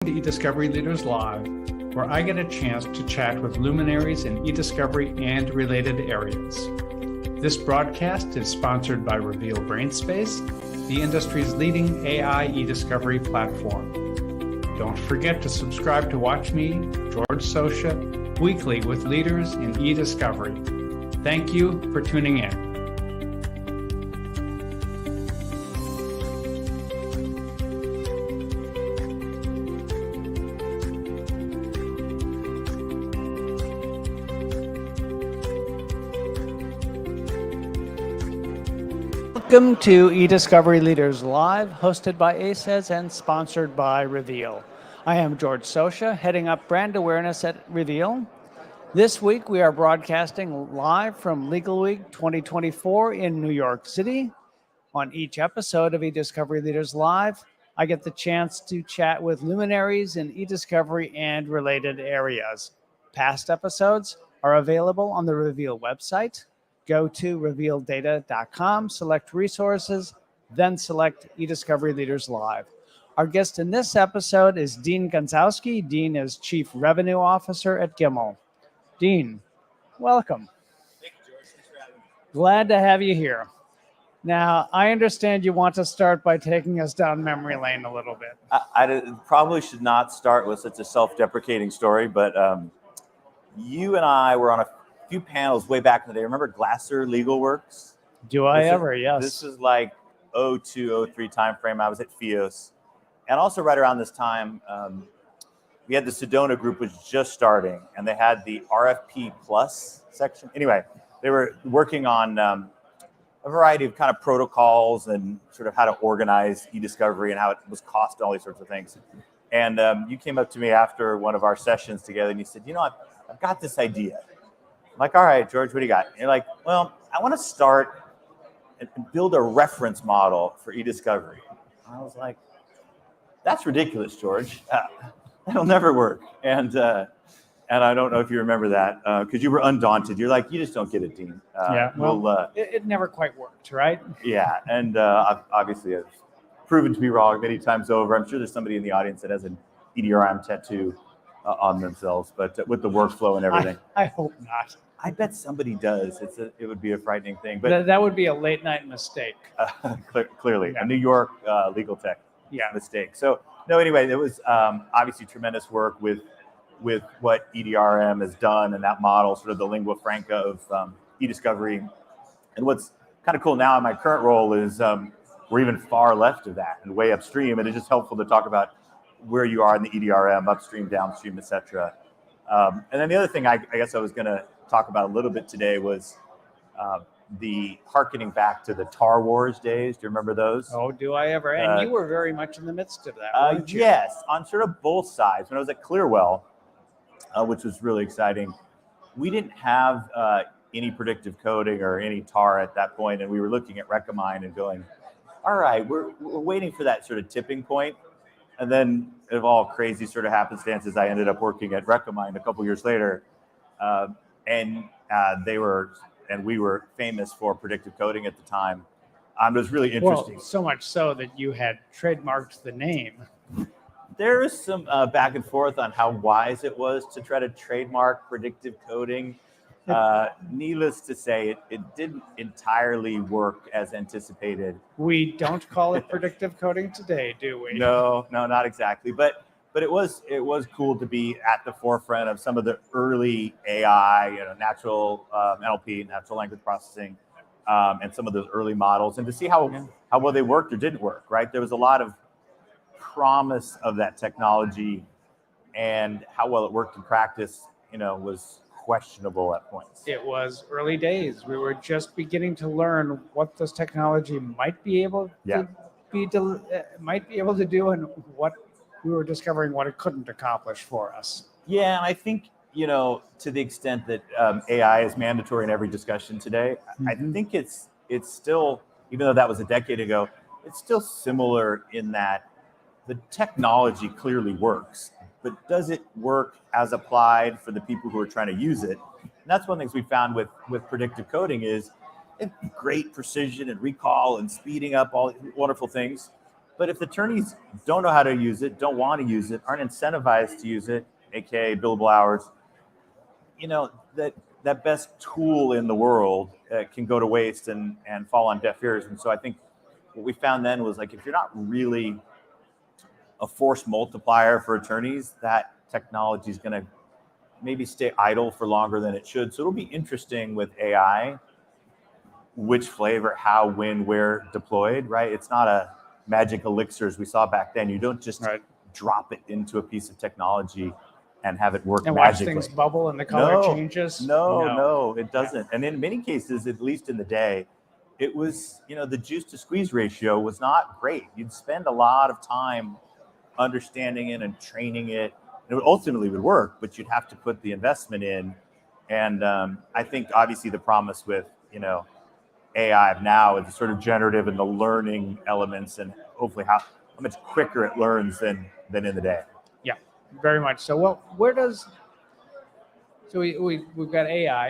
to eDiscovery Leaders Live, where I get a chance to chat with luminaries in eDiscovery and related areas. This broadcast is sponsored by Reveal Brainspace, the industry's leading AI eDiscovery platform. Don't forget to subscribe to watch me, George Socha, weekly with leaders in eDiscovery. Thank you for tuning in. Welcome to eDiscovery Leaders Live, hosted by ACEDS and sponsored by Reveal. I am George Socha, heading up brand awareness at Reveal. This week, we are broadcasting live from Legalweek 2024 in New York City. On each episode of eDiscovery Leaders Live, I get the chance to chat with luminaries in eDiscovery and related areas. Past episodes are available on the Reveal website. Go to revealdata.com, select resources, then select eDiscovery Leaders Live. Our guest in this episode is Dean Gonsowski. Dean is Chief Revenue Officer at Gimmal. Dean, welcome. Thank you, George. Thanks for having me. Glad to have you here. Now, I understand you want to start by taking us down memory lane a little bit. I probably should not start with such a self-deprecating story, but you and I were on a few panels way back in the day. Remember Glasser Legalworks? Do I ever? Yes. This is like 02, 03 timeframe. I was at FIOS. And also right around this time, we had the Sedona group was just starting, and they had the RFP Plus section. Anyway, they were working on a variety of kind of protocols and sort of how to organize eDiscovery and how it was cost and all these sorts of things. And you came up to me after one of our sessions together and you said, I've got this idea. I'm like, all right, George, what do you got? And you're like, well, I want to start and build a reference model for eDiscovery. And I was like, that's ridiculous, George. That'll never work. And I don't know if you remember that because you were undaunted. You're like, you just don't get it, Dean. Yeah, well, it never quite worked, right? Yeah, and obviously I've proven to be wrong many times over. I'm sure there's somebody in the audience that has an EDRM tattoo on themselves, but with the workflow and everything. I hope not. I bet somebody does. It would be a frightening thing. But that would be a late night mistake. Clearly, yeah. A New York legal tech mistake. So no, anyway, it was obviously tremendous work with what EDRM has done and that model, sort of the lingua franca of eDiscovery. And what's kind of cool now in my current role is we're even far left of that and way upstream. And it's just helpful to talk about where you are in the EDRM, upstream, downstream, et cetera. And then the other thing I guess I was going to talk about a little bit today was the hearkening back to the Tar Wars days. Do you remember those? Oh, do I ever? And you were very much in the midst of that, weren't you? Yes, on sort of both sides. When I was at Clearwell, which was really exciting, we didn't have any predictive coding or any Tar at that point, and we were looking at Recommind and going, all right, we're waiting for that sort of tipping point. And then of all crazy sort of happenstances, I ended up working at Recommind a couple years later. And we were famous for predictive coding at the time. It was really interesting. Well, so much so that you had trademarked the name. There is some back and forth on how wise it was to try to trademark predictive coding. Needless to say, it didn't entirely work as anticipated. We don't call it predictive coding today, do we? No, not exactly. But it was cool to be at the forefront of some of the early AI, natural NLP, natural language processing, and some of those early models, and to see how well they worked or didn't work. Right, there was a lot of promise of that technology, and how well it worked in practice, was questionable at points. It was early days. We were just beginning to learn what this technology might be able to do, and what we were discovering what it couldn't accomplish for us. Yeah, and I think, to the extent that AI is mandatory in every discussion today, I think it's still, even though that was a decade ago, it's still similar in that the technology clearly works, but does it work as applied for the people who are trying to use it? And that's one of the things we found with predictive coding is great precision and recall and speeding up all these wonderful things. But if the attorneys don't know how to use it, don't want to use it, aren't incentivized to use it, aka billable hours, that best tool in the world can go to waste and fall on deaf ears. And so I think what we found then was, like, if you're not really a force multiplier for attorneys, that technology is going to maybe stay idle for longer than it should. So it'll be interesting with AI, which flavor, how, when, where deployed, right? It's not a magic elixir as we saw back then. You don't just drop it into a piece of technology and have it work and magically. Watch things bubble and the color changes. No, it doesn't. And in many cases, at least in the day, it was, the juice to squeeze ratio was not great. You'd spend a lot of time understanding it and training it. And it ultimately would work, but you'd have to put the investment in. And I think obviously the promise with, AI now is the sort of generative and the learning elements, and hopefully how much quicker it learns than in the day. Yeah, very much so. Well, we've got AI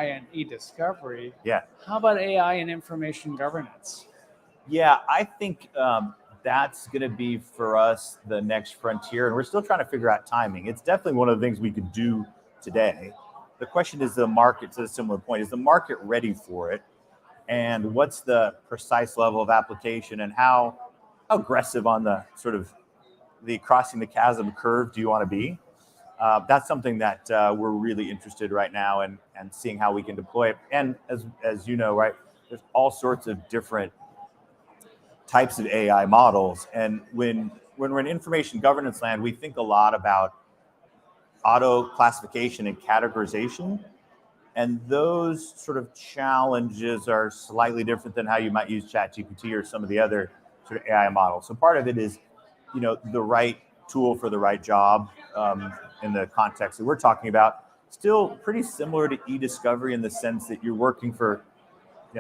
and e-discovery. Yeah. How about AI and information governance? Yeah, I think that's going to be for us the next frontier, and we're still trying to figure out timing. It's definitely one of the things we could do today. The question is, the market, to a similar point, is the market ready for it? And what's the precise level of application, and how aggressive on the sort of the crossing the chasm curve do you want to be? That's something that we're really interested right now and seeing how we can deploy it. And as you know, right, there's all sorts of different types of AI models. And when we're in information governance land, we think a lot about auto classification and categorization. And those sort of challenges are slightly different than how you might use ChatGPT or some of the other sort of AI models. So part of it is, the right tool for the right job in the context that we're talking about. Still pretty similar to e-discovery in the sense that you're working for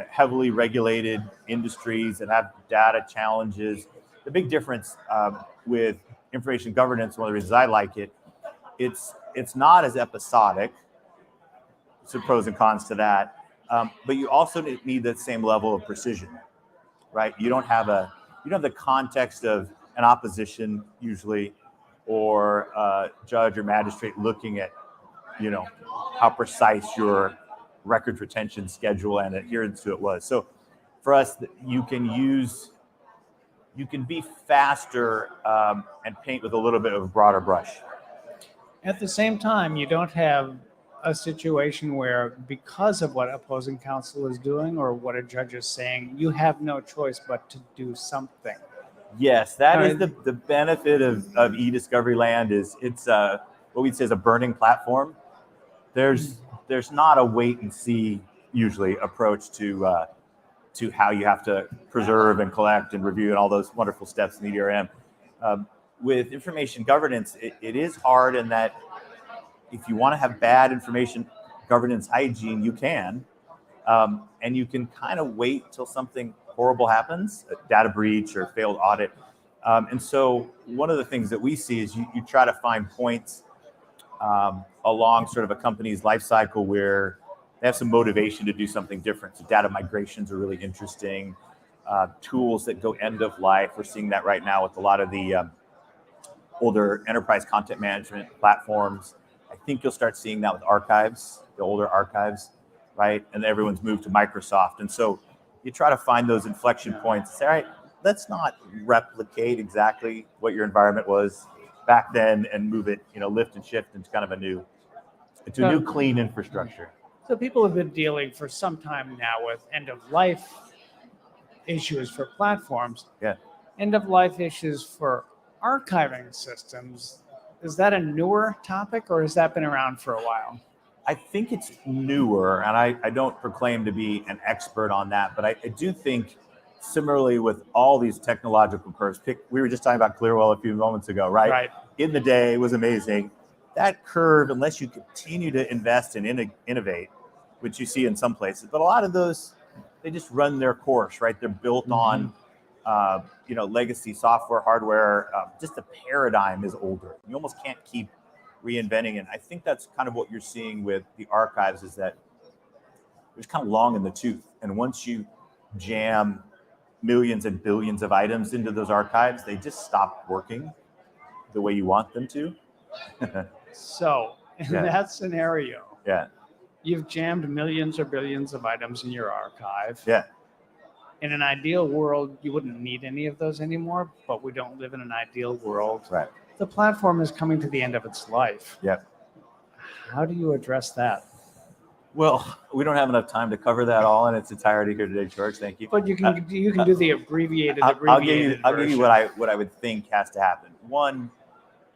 heavily regulated industries that have data challenges. The big difference with information governance, one of the reasons I like it, it's not as episodic. Some pros and cons to that, but you also need that same level of precision, right? You don't have the context of an opposition usually, or a judge or magistrate looking at, how precise your records retention schedule and adherence to it was. So for us, you can be faster and paint with a little bit of a broader brush. At the same time, you don't have a situation where, because of what opposing counsel is doing or what a judge is saying, you have no choice but to do something. Yes, that is the benefit of e-discovery land. Is it's what we'd say is a burning platform. There's not a wait and see usually approach to how you have to preserve and collect and review and all those wonderful steps in the EDRM. With information governance, it is hard in that if you want to have bad information governance hygiene, you can, and you can kind of wait till something horrible happens, a data breach or failed audit. And so one of the things that we see is you try to find points along sort of a company's life cycle where they have some motivation to do something different. So data migrations are really interesting. Tools that go end of life. We're seeing that right now with a lot of the older enterprise content management platforms. I think you'll start seeing that with archives, the older archives, right? And everyone's moved to Microsoft. And so you try to find those inflection points and say, all right, let's not replicate exactly what your environment was back then and move it, lift and shift into kind of a new clean infrastructure. So people have been dealing for some time now with end-of-life issues for platforms. Yeah. End-of-life issues for archiving systems. Is that a newer topic, or has that been around for a while? I think it's newer, and I don't proclaim to be an expert on that, but I do think similarly with all these technological curves, we were just talking about Clearwell a few moments ago, right? Right. In the day, it was amazing. That curve, unless you continue to invest and innovate, which you see in some places, but a lot of those, they just run their course, right? They're built on, legacy software, hardware. Just the paradigm is older. You almost can't keep reinventing it. I think that's kind of what you're seeing with the archives, is that it's kind of long in the tooth. And once you jam millions and billions of items into those archives, they just stop working the way you want them to. So in Yeah. that scenario, Yeah. you've jammed millions or billions of items in your archive. Yeah. In an ideal world, you wouldn't need any of those anymore, but we don't live in an ideal world. Right. The platform is coming to the end of its life. Yep. How do you address that? Well, we don't have enough time to cover that all in its entirety here today, George. Thank you. But you can do the abbreviated I'll give you version. what I would think has to happen. One,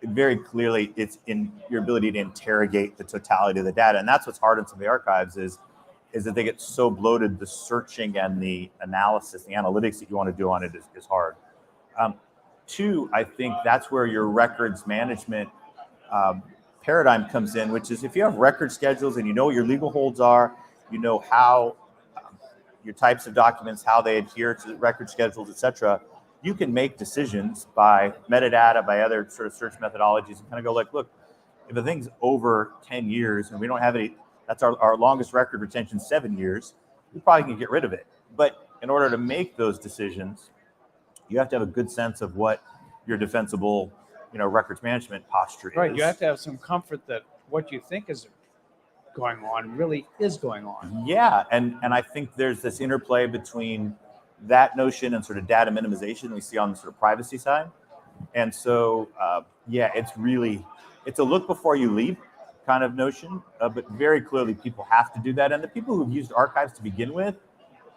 very clearly, it's in your ability to interrogate the totality of the data, and that's what's hard in some of the archives is that they get so bloated. The searching and the analysis, the analytics that you want to do on it is hard. Two, I think that's where your records management paradigm comes in, which is if you have record schedules and you know what your legal holds are, you know how your types of documents, how they adhere to the record schedules, etc. You can make decisions by metadata, by other sort of search methodologies, and kind of go like, look, if a thing's over 10 years and we don't have any, that's our longest record retention, 7 years, we probably can get rid of it. But in order to make those decisions, you have to have a good sense of what your defensible, records management posture is. Right, you have to have some comfort that what you think is going on really is going on. Yeah, and I think there's this interplay between that notion and sort of data minimization we see on the sort of privacy side. And so, it's a look before you leap kind of notion, but very clearly people have to do that. And the people who've used archives to begin with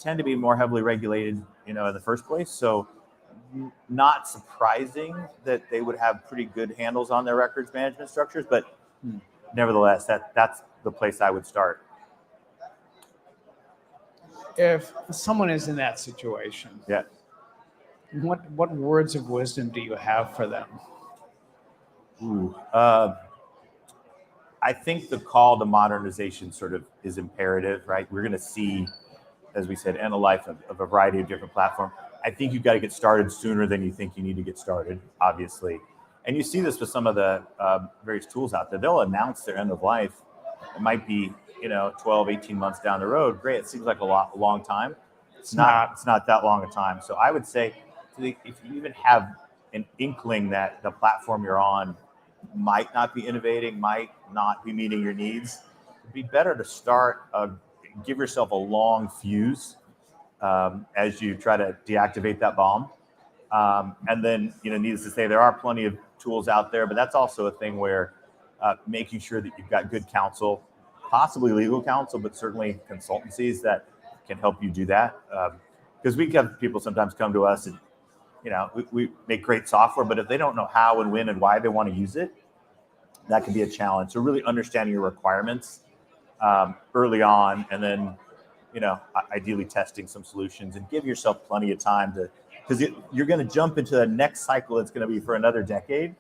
tend to be more heavily regulated, in the first place. So not surprising that they would have pretty good handles on their records management structures, but nevertheless, that's the place I would start. If someone is in that situation, Yeah. what words of wisdom do you have for them? I think the call to modernization sort of is imperative, right? We're going to see, as we said, end of life of a variety of different platforms. I think you've got to get started sooner than you think you need to get started, obviously. And you see this with some of the various tools out there. They'll announce their end of life. It might be, 12, 18 months down the road. Great. It seems like a long time. It's not that long a time. So I would say if you even have an inkling that the platform you're on might not be innovating, might not be meeting your needs, it'd be better to start, give yourself a long fuse as you try to deactivate that bomb. And then, needless to say, there are plenty of tools out there, but that's also a thing where making sure that you've got good counsel, possibly legal counsel, but certainly consultancies that can help you do that. Because we have people sometimes come to us and, we make great software, but if they don't know how and when and why they want to use it, that can be a challenge. So really understanding your requirements early on, and then, ideally testing some solutions and give yourself plenty of time because you're going to jump into the next cycle. It's going to be for another decade.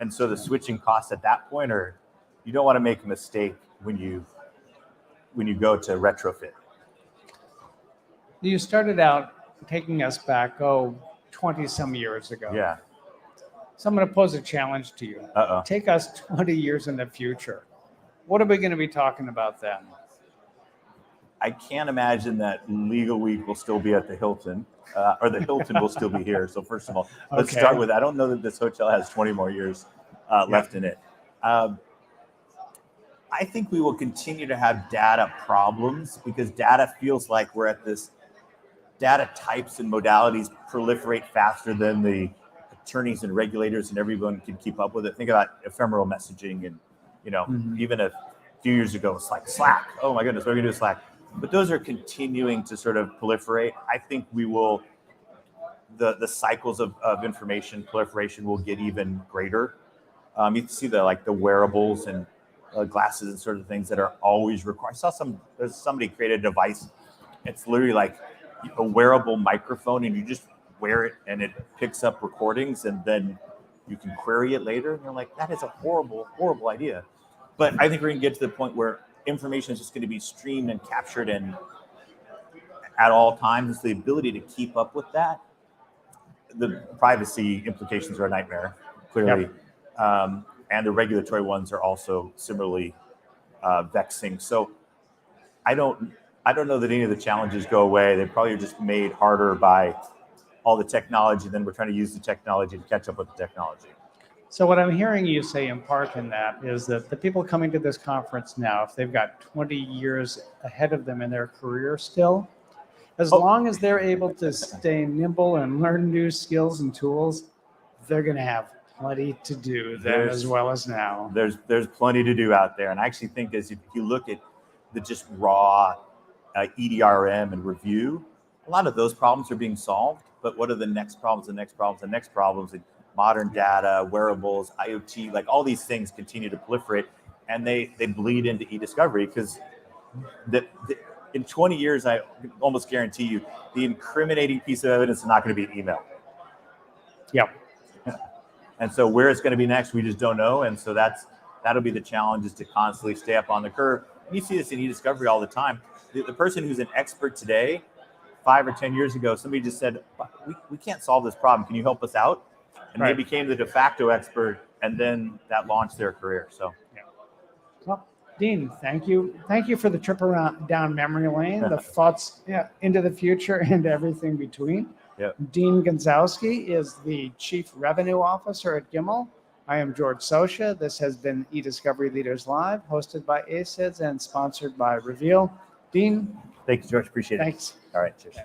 And so the switching costs at that point you don't want to make a mistake when you go to retrofit. You started out taking us back, 20 some years ago. Yeah. So I'm going to pose a challenge to you. Take us 20 years in the future. What are we going to be talking about then? I can't imagine that Legalweek will still be at the Hilton, or the Hilton will still be here. So first of all, let's start with, I don't know that this hotel has 20 more years left in it. I think we will continue to have data problems because data feels like we're at this data types and modalities proliferate faster than the attorneys and regulators and everyone can keep up with it. Think about ephemeral messaging and, even a few years ago, it's like Slack. Oh my goodness, what are we going to do with Slack? But those are continuing to sort of proliferate. I think we will, the cycles of information proliferation will get even greater. You can see the wearables and glasses and sort of things that are always required. I saw somebody created a device. It's literally like a wearable microphone, and you just wear it, and it picks up recordings, and then you can query it later. And you're like, that is a horrible, horrible idea. But I think we're going to get to the point where information is just going to be streamed and captured and at all times. It's the ability to keep up with that. The privacy implications are a nightmare, clearly. Yep. And the regulatory ones are also similarly vexing. So I don't I don't know that any of the challenges go away. They probably are just made harder by all the technology. Then we're trying to use the technology to catch up with the technology. So what I'm hearing you say in part in that is that the people coming to this conference now, if they've got 20 years ahead of them in their career still, as long as they're able to stay nimble and learn new skills and tools, they're going to have plenty to do then as well as now. There's plenty to do out there. And I actually think as if you look at the just raw EDRM and review, a lot of those problems are being solved. But what are the next problems, the next problems, the next problems? And modern data, wearables, IoT, like all these things continue to proliferate, and they bleed into e-discovery because in 20 years, I almost guarantee you, the incriminating piece of evidence is not going to be email. Yep. And so where it's going to be next, we just don't know. And so that'll be the challenge, is to constantly stay up on the curve. And you see this in e-discovery all the time. The person who's an expert today, 5 or 10 years ago, somebody just said, we can't solve this problem. Can you help us out? And They became the de facto expert, and then that launched their career. So, yeah. Well, Dean, thank you. Thank you for the trip down memory lane, the thoughts into the future and everything between. Yep. Dean Gonsowski is the Chief Revenue Officer at Gimmal. I am George Socha. This has been eDiscovery Leaders Live, hosted by ACEDS and sponsored by Reveal. Dean. Thank you, George. Appreciate it. Thanks. All right. Cheers.